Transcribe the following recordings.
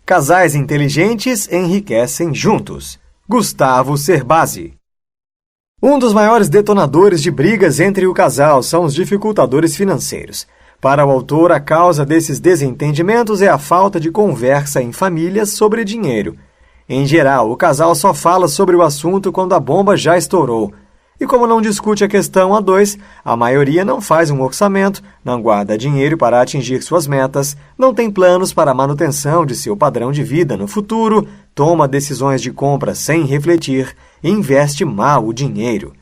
Casais inteligentes enriquecem juntos. Gustavo Cerbasi. Um dos maiores detonadores de brigas entre o casal são os dificultadores financeiros. Para o autor, a causa desses desentendimentos é a falta de conversa em famílias sobre dinheiro. Em geral, o casal só fala sobre o assunto quando a bomba já estourou. E como não discute a questão a dois, a maioria não faz um orçamento, não guarda dinheiro para atingir suas metas, não tem planos para a manutenção de seu padrão de vida no futuro, toma decisões de compra sem refletir e investe mal o dinheiro.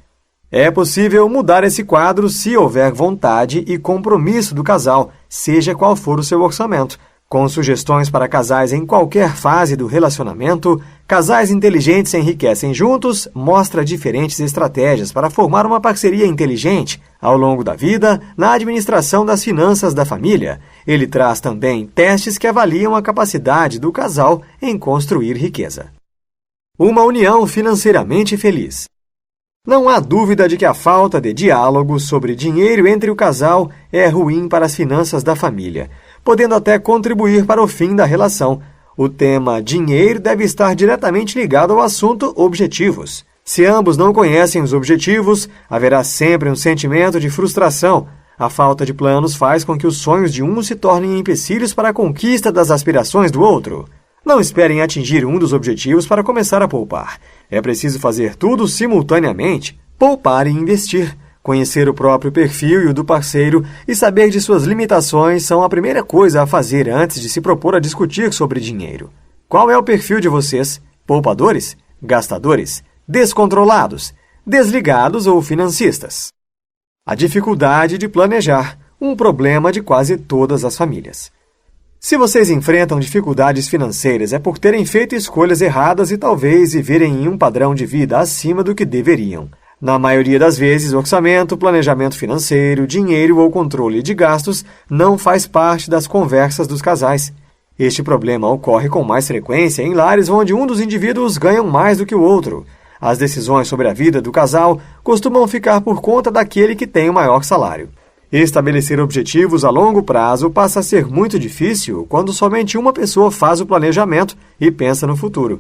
É possível mudar esse quadro se houver vontade e compromisso do casal, seja qual for o seu orçamento. Com sugestões para casais em qualquer fase do relacionamento, Casais Inteligentes Enriquecem Juntos mostra diferentes estratégias para formar uma parceria inteligente ao longo da vida na administração das finanças da família. Ele traz também testes que avaliam a capacidade do casal em construir riqueza. Uma união financeiramente feliz. Não há dúvida de que a falta de diálogo sobre dinheiro entre o casal é ruim para as finanças da família, podendo até contribuir para o fim da relação. O tema dinheiro deve estar diretamente ligado ao assunto objetivos. Se ambos não conhecem os objetivos, haverá sempre um sentimento de frustração. A falta de planos faz com que os sonhos de um se tornem empecilhos para a conquista das aspirações do outro. Não esperem atingir um dos objetivos para começar a poupar. É preciso fazer tudo simultaneamente, poupar e investir. Conhecer o próprio perfil e o do parceiro e saber de suas limitações são a primeira coisa a fazer antes de se propor a discutir sobre dinheiro. Qual é o perfil de vocês? Poupadores? Gastadores? Descontrolados? Desligados ou financistas? A dificuldade de planejar, um problema de quase todas as famílias. Se vocês enfrentam dificuldades financeiras é por terem feito escolhas erradas e talvez viverem em um padrão de vida acima do que deveriam. Na maioria das vezes, orçamento, planejamento financeiro, dinheiro ou controle de gastos não faz parte das conversas dos casais. Este problema ocorre com mais frequência em lares onde um dos indivíduos ganha mais do que o outro. As decisões sobre a vida do casal costumam ficar por conta daquele que tem o maior salário. Estabelecer objetivos a longo prazo passa a ser muito difícil quando somente uma pessoa faz o planejamento e pensa no futuro.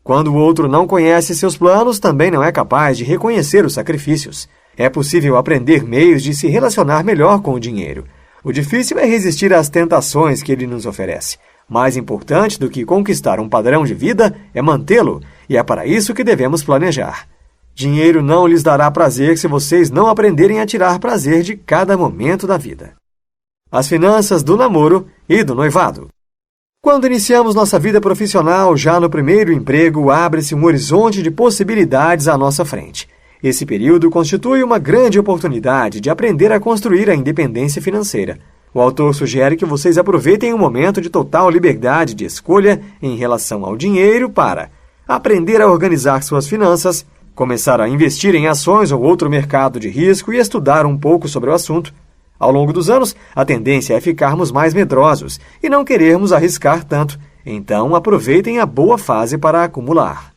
Quando o outro não conhece seus planos, também não é capaz de reconhecer os sacrifícios. É possível aprender meios de se relacionar melhor com o dinheiro. O difícil é resistir às tentações que ele nos oferece. Mais importante do que conquistar um padrão de vida é mantê-lo, e é para isso que devemos planejar. Dinheiro não lhes dará prazer se vocês não aprenderem a tirar prazer de cada momento da vida. As finanças do namoro e do noivado. Quando iniciamos nossa vida profissional, já no primeiro emprego, abre-se um horizonte de possibilidades à nossa frente. Esse período constitui uma grande oportunidade de aprender a construir a independência financeira. O autor sugere que vocês aproveitem um momento de total liberdade de escolha em relação ao dinheiro para aprender a organizar suas finanças, começar a investir em ações ou outro mercado de risco e estudar um pouco sobre o assunto. Ao longo dos anos, a tendência é ficarmos mais medrosos e não querermos arriscar tanto. Então, aproveitem a boa fase para acumular.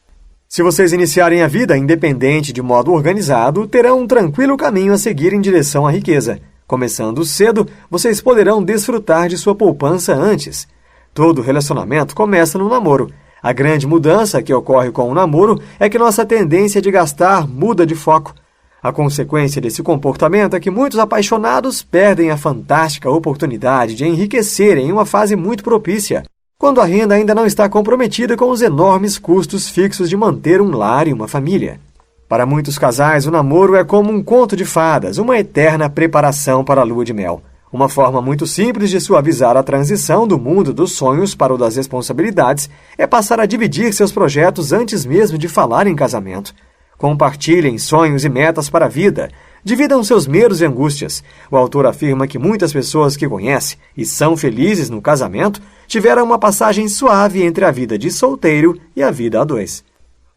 Se vocês iniciarem a vida independente de modo organizado, terão um tranquilo caminho a seguir em direção à riqueza. Começando cedo, vocês poderão desfrutar de sua poupança antes. Todo relacionamento começa no namoro. A grande mudança que ocorre com o namoro é que nossa tendência de gastar muda de foco. A consequência desse comportamento é que muitos apaixonados perdem a fantástica oportunidade de enriquecer em uma fase muito propícia, quando a renda ainda não está comprometida com os enormes custos fixos de manter um lar e uma família. Para muitos casais, o namoro é como um conto de fadas, uma eterna preparação para a lua de mel. Uma forma muito simples de suavizar a transição do mundo dos sonhos para o das responsabilidades é passar a dividir seus projetos antes mesmo de falar em casamento. Compartilhem sonhos e metas para a vida. Dividam seus medos e angústias. O autor afirma que muitas pessoas que conhece e são felizes no casamento tiveram uma passagem suave entre a vida de solteiro e a vida a dois.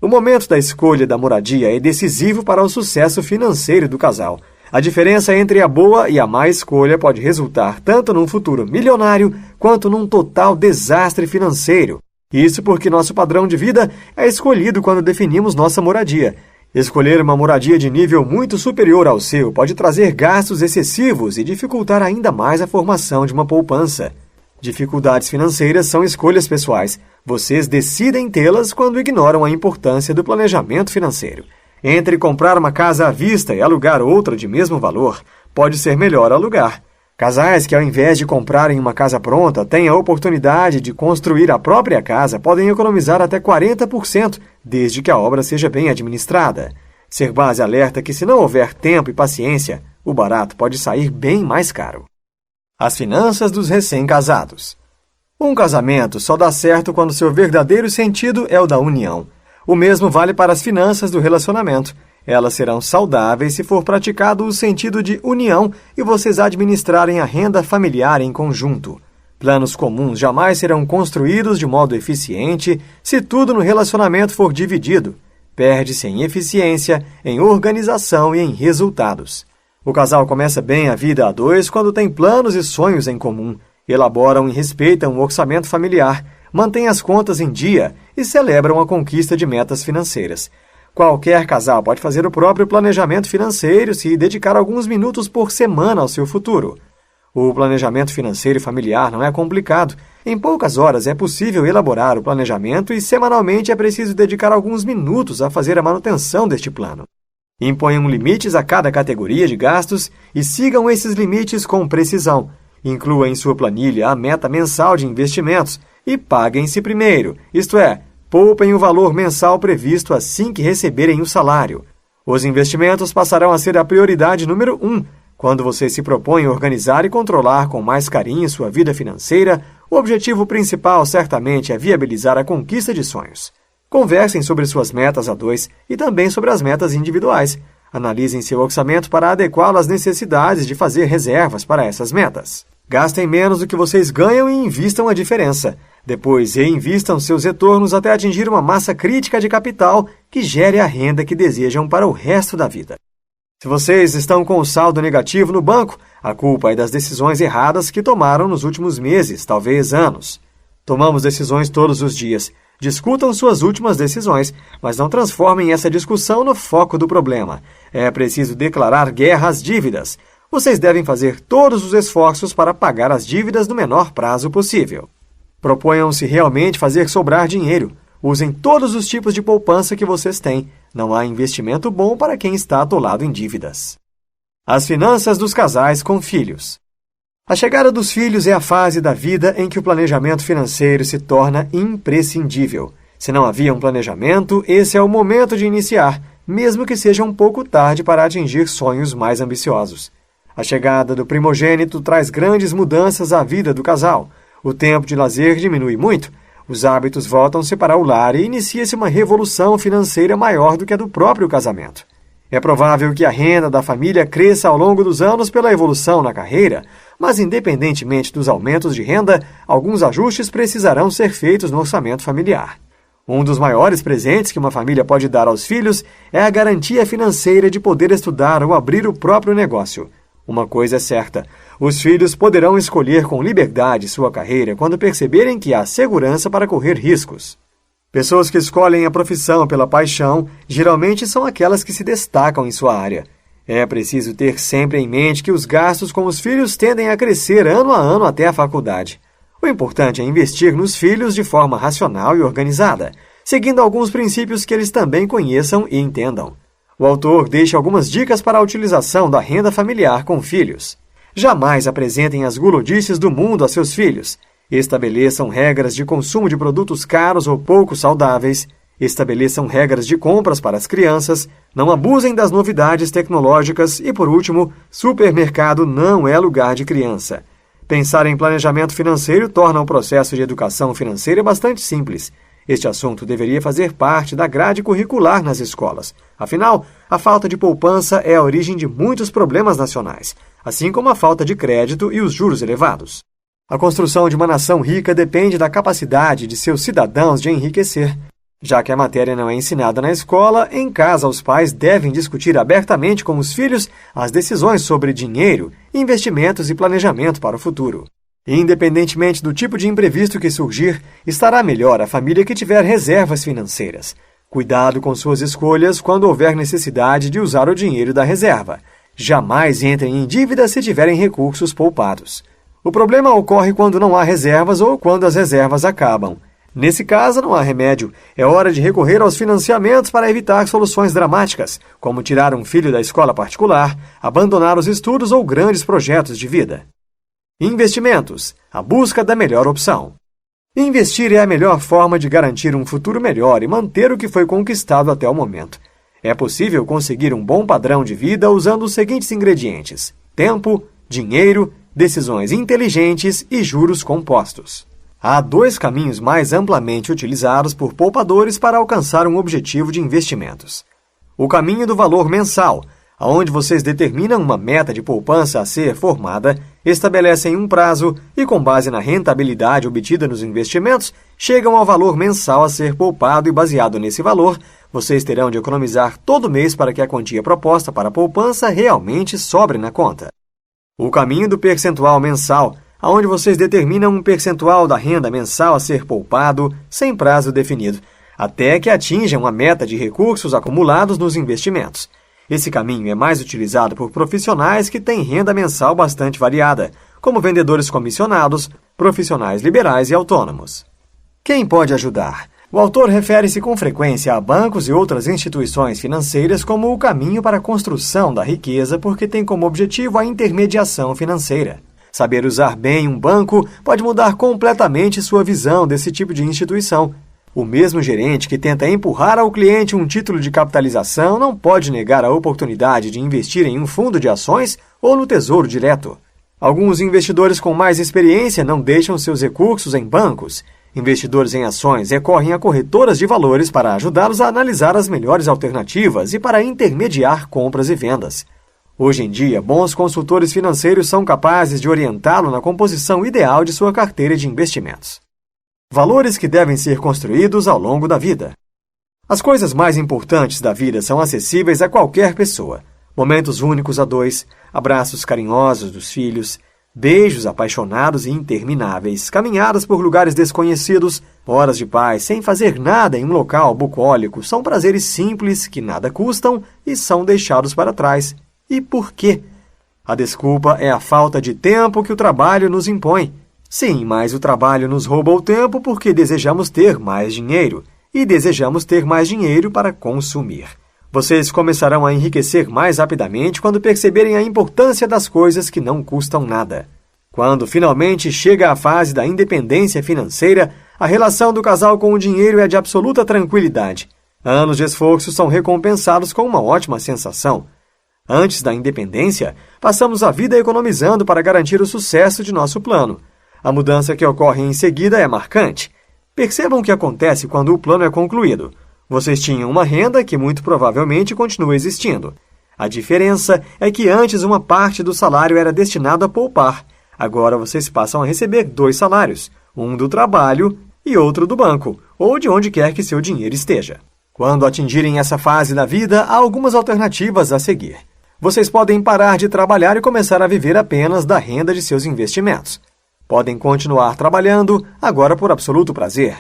O momento da escolha da moradia é decisivo para o sucesso financeiro do casal. A diferença entre a boa e a má escolha pode resultar tanto num futuro milionário quanto num total desastre financeiro. Isso porque nosso padrão de vida é escolhido quando definimos nossa moradia. Escolher uma moradia de nível muito superior ao seu pode trazer gastos excessivos e dificultar ainda mais a formação de uma poupança. Dificuldades financeiras são escolhas pessoais. Vocês decidem tê-las quando ignoram a importância do planejamento financeiro. Entre comprar uma casa à vista e alugar outra de mesmo valor, pode ser melhor alugar. Casais que, ao invés de comprarem uma casa pronta, têm a oportunidade de construir a própria casa, podem economizar até 40%, desde que a obra seja bem administrada. Serbase alerta que, se não houver tempo e paciência, o barato pode sair bem mais caro. As finanças dos recém-casados. Um casamento só dá certo quando seu verdadeiro sentido é o da união. O mesmo vale para as finanças do relacionamento. Elas serão saudáveis se for praticado o sentido de união e vocês administrarem a renda familiar em conjunto. Planos comuns jamais serão construídos de modo eficiente se tudo no relacionamento for dividido. Perde-se em eficiência, em organização e em resultados. O casal começa bem a vida a dois quando tem planos e sonhos em comum, elaboram e respeitam o orçamento familiar, mantêm as contas em dia e celebram a conquista de metas financeiras. Qualquer casal pode fazer o próprio planejamento financeiro se dedicar alguns minutos por semana ao seu futuro. O planejamento financeiro familiar não é complicado. Em poucas horas é possível elaborar o planejamento e semanalmente é preciso dedicar alguns minutos a fazer a manutenção deste plano. Imponham limites a cada categoria de gastos e sigam esses limites com precisão. Inclua em sua planilha a meta mensal de investimentos e paguem-se primeiro, isto é, poupem o valor mensal previsto assim que receberem o salário. Os investimentos passarão a ser a prioridade número 1. Quando você se propõe a organizar e controlar com mais carinho sua vida financeira, o objetivo principal certamente é viabilizar a conquista de sonhos. Conversem sobre suas metas a dois e também sobre as metas individuais. Analisem seu orçamento para adequá-lo às necessidades de fazer reservas para essas metas. Gastem menos do que vocês ganham e invistam a diferença. Depois, reinvistam seus retornos até atingir uma massa crítica de capital que gere a renda que desejam para o resto da vida. Se vocês estão com o saldo negativo no banco, a culpa é das decisões erradas que tomaram nos últimos meses, talvez anos. Tomamos decisões todos os dias. Discutam suas últimas decisões, mas não transformem essa discussão no foco do problema. É preciso declarar guerra às dívidas. Vocês devem fazer todos os esforços para pagar as dívidas no menor prazo possível. Proponham-se realmente fazer sobrar dinheiro. Usem todos os tipos de poupança que vocês têm. Não há investimento bom para quem está atolado em dívidas. As finanças dos casais com filhos. A chegada dos filhos é a fase da vida em que o planejamento financeiro se torna imprescindível. Se não havia um planejamento, esse é o momento de iniciar, mesmo que seja um pouco tarde para atingir sonhos mais ambiciosos. A chegada do primogênito traz grandes mudanças à vida do casal. O tempo de lazer diminui muito, os hábitos voltam-se para o lar e inicia-se uma revolução financeira maior do que a do próprio casamento. É provável que a renda da família cresça ao longo dos anos pela evolução na carreira, mas independentemente dos aumentos de renda, alguns ajustes precisarão ser feitos no orçamento familiar. Um dos maiores presentes que uma família pode dar aos filhos é a garantia financeira de poder estudar ou abrir o próprio negócio. Uma coisa é certa, os filhos poderão escolher com liberdade sua carreira quando perceberem que há segurança para correr riscos. Pessoas que escolhem a profissão pela paixão geralmente são aquelas que se destacam em sua área. É preciso ter sempre em mente que os gastos com os filhos tendem a crescer ano a ano até a faculdade. O importante é investir nos filhos de forma racional e organizada, seguindo alguns princípios que eles também conheçam e entendam. O autor deixa algumas dicas para a utilização da renda familiar com filhos. Jamais apresentem as gulodices do mundo a seus filhos. Estabeleçam regras de consumo de produtos caros ou pouco saudáveis. Estabeleçam regras de compras para as crianças. Não abusem das novidades tecnológicas. E, por último, supermercado não é lugar de criança. Pensar em planejamento financeiro torna o processo de educação financeira bastante simples. Este assunto deveria fazer parte da grade curricular nas escolas. Afinal, a falta de poupança é a origem de muitos problemas nacionais, assim como a falta de crédito e os juros elevados. A construção de uma nação rica depende da capacidade de seus cidadãos de enriquecer. Já que a matéria não é ensinada na escola, em casa os pais devem discutir abertamente com os filhos as decisões sobre dinheiro, investimentos e planejamento para o futuro. Independentemente do tipo de imprevisto que surgir, estará melhor a família que tiver reservas financeiras. Cuidado com suas escolhas quando houver necessidade de usar o dinheiro da reserva. Jamais entrem em dívida se tiverem recursos poupados. O problema ocorre quando não há reservas ou quando as reservas acabam. Nesse caso, não há remédio. É hora de recorrer aos financiamentos para evitar soluções dramáticas, como tirar um filho da escola particular, abandonar os estudos ou grandes projetos de vida. Investimentos. A busca da melhor opção. Investir é a melhor forma de garantir um futuro melhor e manter o que foi conquistado até o momento. É possível conseguir um bom padrão de vida usando os seguintes ingredientes: tempo, dinheiro, decisões inteligentes e juros compostos. Há 2 caminhos mais amplamente utilizados por poupadores para alcançar um objetivo de investimentos. O caminho do valor mensal, onde vocês determinam uma meta de poupança a ser formada, estabelecem um prazo e, com base na rentabilidade obtida nos investimentos, chegam ao valor mensal a ser poupado e, baseado nesse valor, vocês terão de economizar todo mês para que a quantia proposta para a poupança realmente sobre na conta. O caminho do percentual mensal, onde vocês determinam um percentual da renda mensal a ser poupado, sem prazo definido, até que atinjam a meta de recursos acumulados nos investimentos. Esse caminho é mais utilizado por profissionais que têm renda mensal bastante variada, como vendedores comissionados, profissionais liberais e autônomos. Quem pode ajudar? O autor refere-se com frequência a bancos e outras instituições financeiras como o caminho para a construção da riqueza, porque tem como objetivo a intermediação financeira. Saber usar bem um banco pode mudar completamente sua visão desse tipo de instituição. O mesmo gerente que tenta empurrar ao cliente um título de capitalização não pode negar a oportunidade de investir em um fundo de ações ou no Tesouro Direto. Alguns investidores com mais experiência não deixam seus recursos em bancos. Investidores em ações recorrem a corretoras de valores para ajudá-los a analisar as melhores alternativas e para intermediar compras e vendas. Hoje em dia, bons consultores financeiros são capazes de orientá-lo na composição ideal de sua carteira de investimentos. Valores que devem ser construídos ao longo da vida. As coisas mais importantes da vida são acessíveis a qualquer pessoa. Momentos únicos a 2, abraços carinhosos dos filhos, beijos apaixonados e intermináveis, caminhadas por lugares desconhecidos, horas de paz sem fazer nada em um local bucólico são prazeres simples que nada custam e são deixados para trás. E por quê? A desculpa é a falta de tempo que o trabalho nos impõe. Sim, mas o trabalho nos rouba o tempo porque desejamos ter mais dinheiro. E desejamos ter mais dinheiro para consumir. Vocês começarão a enriquecer mais rapidamente quando perceberem a importância das coisas que não custam nada. Quando finalmente chega a fase da independência financeira, a relação do casal com o dinheiro é de absoluta tranquilidade. Anos de esforço são recompensados com uma ótima sensação. Antes da independência, passamos a vida economizando para garantir o sucesso de nosso plano. A mudança que ocorre em seguida é marcante. Percebam o que acontece quando o plano é concluído. Vocês tinham uma renda que muito provavelmente continua existindo. A diferença é que antes uma parte do salário era destinado a poupar. Agora vocês passam a receber 2 salários, um do trabalho e outro do banco, ou de onde quer que seu dinheiro esteja. Quando atingirem essa fase da vida, há algumas alternativas a seguir. Vocês podem parar de trabalhar e começar a viver apenas da renda de seus investimentos. Podem continuar trabalhando, agora por absoluto prazer.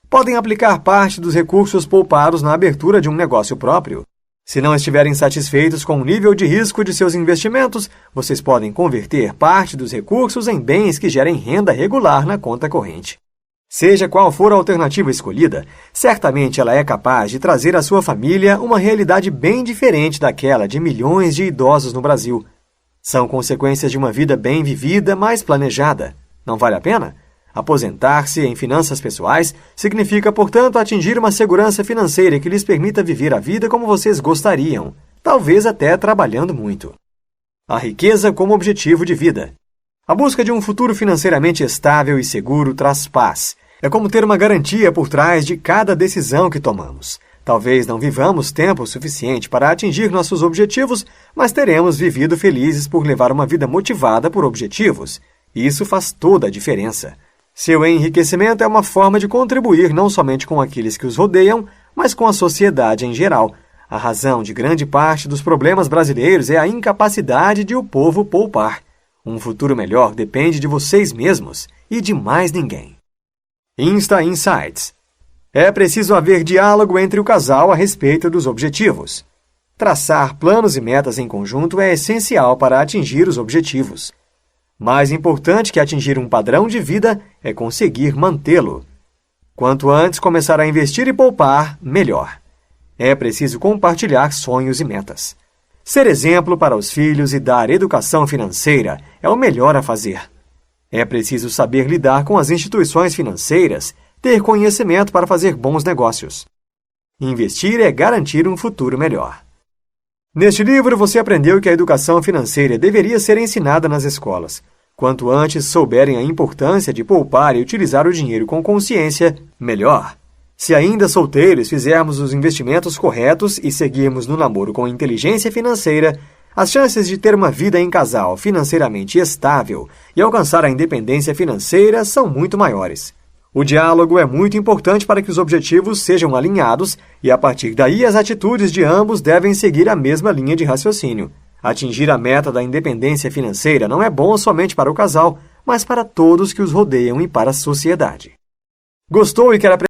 Podem aplicar parte dos recursos poupados na abertura de um negócio próprio. Se não estiverem satisfeitos com o nível de risco de seus investimentos, vocês podem converter parte dos recursos em bens que gerem renda regular na conta corrente. Seja qual for a alternativa escolhida, certamente ela é capaz de trazer à sua família uma realidade bem diferente daquela de milhões de idosos no Brasil. São consequências de uma vida bem vivida, mais planejada. Não vale a pena? Aposentar-se em finanças pessoais significa, portanto, atingir uma segurança financeira que lhes permita viver a vida como vocês gostariam, talvez até trabalhando muito. A riqueza como objetivo de vida. A busca de um futuro financeiramente estável e seguro traz paz. É como ter uma garantia por trás de cada decisão que tomamos. Talvez não vivamos tempo suficiente para atingir nossos objetivos, mas teremos vivido felizes por levar uma vida motivada por objetivos. Isso faz toda a diferença. Seu enriquecimento é uma forma de contribuir não somente com aqueles que os rodeiam, mas com a sociedade em geral. A razão de grande parte dos problemas brasileiros é a incapacidade de o povo poupar. Um futuro melhor depende de vocês mesmos e de mais ninguém. Insta Insights. É preciso haver diálogo entre o casal a respeito dos objetivos. Traçar planos e metas em conjunto é essencial para atingir os objetivos. Mais importante que atingir um padrão de vida é conseguir mantê-lo. Quanto antes começar a investir e poupar, melhor. É preciso compartilhar sonhos e metas. Ser exemplo para os filhos e dar educação financeira é o melhor a fazer. É preciso saber lidar com as instituições financeiras, ter conhecimento para fazer bons negócios. Investir é garantir um futuro melhor. Neste livro, você aprendeu que a educação financeira deveria ser ensinada nas escolas. Quanto antes souberem a importância de poupar e utilizar o dinheiro com consciência, melhor. Se ainda solteiros fizermos os investimentos corretos e seguirmos no namoro com inteligência financeira, as chances de ter uma vida em casal financeiramente estável e alcançar a independência financeira são muito maiores. O diálogo é muito importante para que os objetivos sejam alinhados e, a partir daí, as atitudes de ambos devem seguir a mesma linha de raciocínio. Atingir a meta da independência financeira não é bom somente para o casal, mas para todos que os rodeiam e para a sociedade. Gostou e quer aprender?